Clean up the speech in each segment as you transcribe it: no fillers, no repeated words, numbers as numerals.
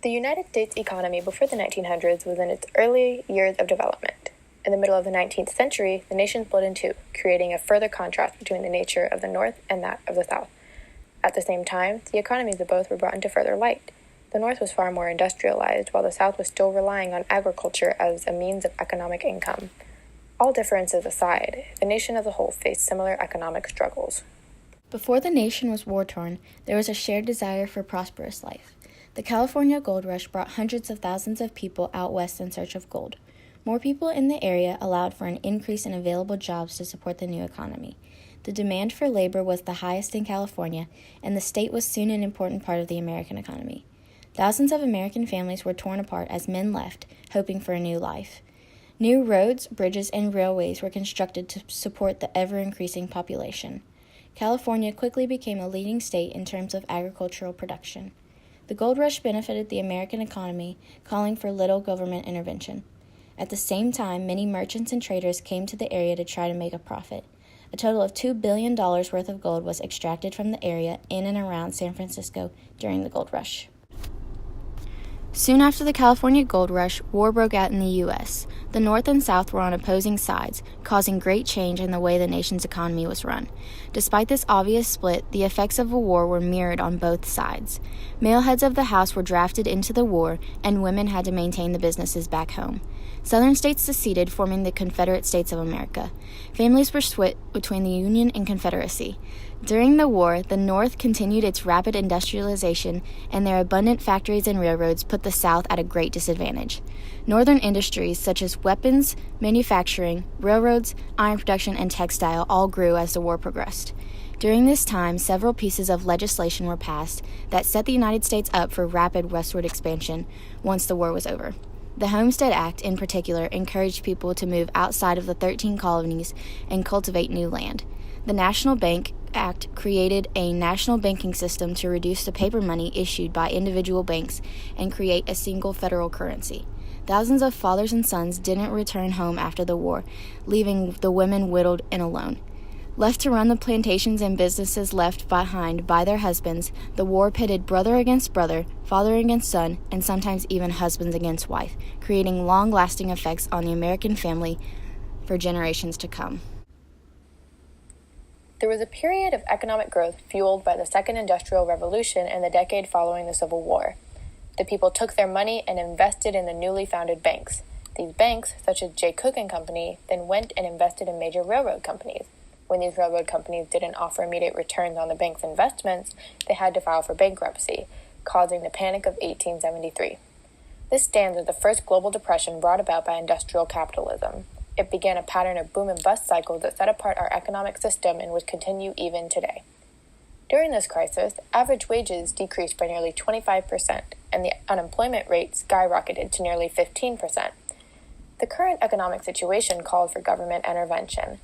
The United States economy before the 1900s was in its early years of development. In the middle of the 19th century, the nation split in two, creating a further contrast between the nature of the North and that of the South. At the same time, the economies of both were brought into further light. The North was far more industrialized, while the South was still relying on agriculture as a means of economic income. All differences aside, the nation as a whole faced similar economic struggles. Before the nation was war-torn, there was a shared desire for prosperous life. The California gold rush brought hundreds of thousands of people out west in search of gold. More people in the area allowed for an increase in available jobs to support the new economy. The demand for labor was the highest in California, and the state was soon an important part of the American economy. Thousands of American families were torn apart as men left, hoping for a new life. New roads, bridges, and railways were constructed to support the ever-increasing population. California quickly became a leading state in terms of agricultural production. The gold rush benefited the American economy, calling for little government intervention. At the same time, many merchants and traders came to the area to try to make a profit. A total of $2 billion worth of gold was extracted from the area in and around San Francisco during the gold rush. Soon after the California gold rush, war broke out in the U.S. The North and South were on opposing sides, causing great change in the way the nation's economy was run. Despite this obvious split, the effects of a war were mirrored on both sides. Male heads of the House were drafted into the war, and women had to maintain the businesses back home. Southern states seceded, forming the Confederate States of America. Families were split between the Union and Confederacy. During the war, the North continued its rapid industrialization, and their abundant factories and railroads put the South at a great disadvantage. Northern industries such as weapons, manufacturing, railroads, iron production, and textile all grew as the war progressed. During this time, several pieces of legislation were passed that set the United States up for rapid westward expansion once the war was over. The Homestead Act, in particular, encouraged people to move outside of the 13 colonies and cultivate new land. The National Bank Act created a national banking system to reduce the paper money issued by individual banks and create a single federal currency. Thousands of fathers and sons didn't return home after the war, leaving the women widowed and alone. Left to run the plantations and businesses left behind by their husbands, the war pitted brother against brother, father against son, and sometimes even husbands against wife, creating long-lasting effects on the American family for generations to come. There was a period of economic growth fueled by the Second Industrial Revolution and the decade following the Civil War. The people took their money and invested in the newly founded banks. These banks, such as J. Cook and Company, then went and invested in major railroad companies. When these railroad companies didn't offer immediate returns on the bank's investments, they had to file for bankruptcy, causing the Panic of 1873. This stands as the first global depression brought about by industrial capitalism. It began a pattern of boom and bust cycles that set apart our economic system and would continue even today. During this crisis, average wages decreased by nearly 25%, and the unemployment rate skyrocketed to nearly 15%. The current economic situation called for government intervention.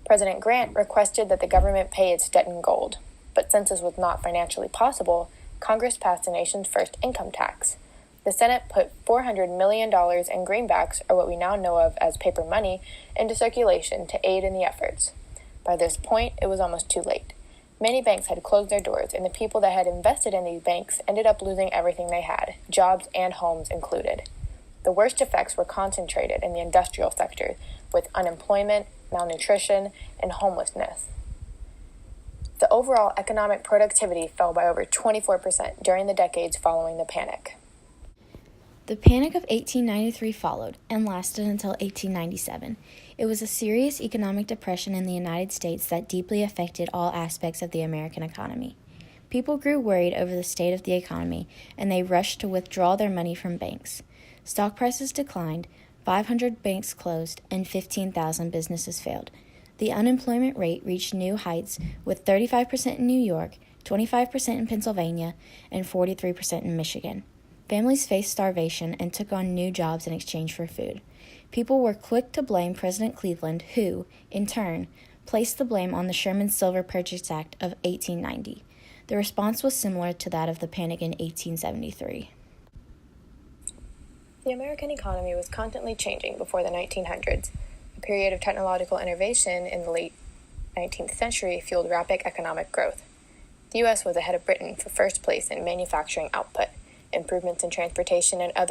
President Grant requested that the government pay its debt in gold, but since this was not financially possible, Congress passed the nation's first income tax. The Senate put $400 million in greenbacks, or what we now know of as paper money, into circulation to aid in the efforts. By this point, it was almost too late. Many banks had closed their doors, and the people that had invested in these banks ended up losing everything they had, jobs and homes included. The worst effects were concentrated in the industrial sector, with unemployment, malnutrition, and homelessness. The overall economic productivity fell by over 24% during the decades following the panic. The Panic of 1893 followed and lasted until 1897. It was a serious economic depression in the United States that deeply affected all aspects of the American economy. People grew worried over the state of the economy, and they rushed to withdraw their money from banks. Stock prices declined, 500 banks closed, and 15,000 businesses failed. The unemployment rate reached new heights, with 35% in New York, 25% in Pennsylvania, and 43% in Michigan. Families faced starvation and took on new jobs in exchange for food. People were quick to blame President Cleveland, who, in turn, placed the blame on the Sherman Silver Purchase Act of 1890. The response was similar to that of the panic in 1873. The American economy was constantly changing before the 1900s. A period of technological innovation in the late 19th century fueled rapid economic growth. The U.S. was ahead of Britain for first place in manufacturing output. improvements in transportation, and other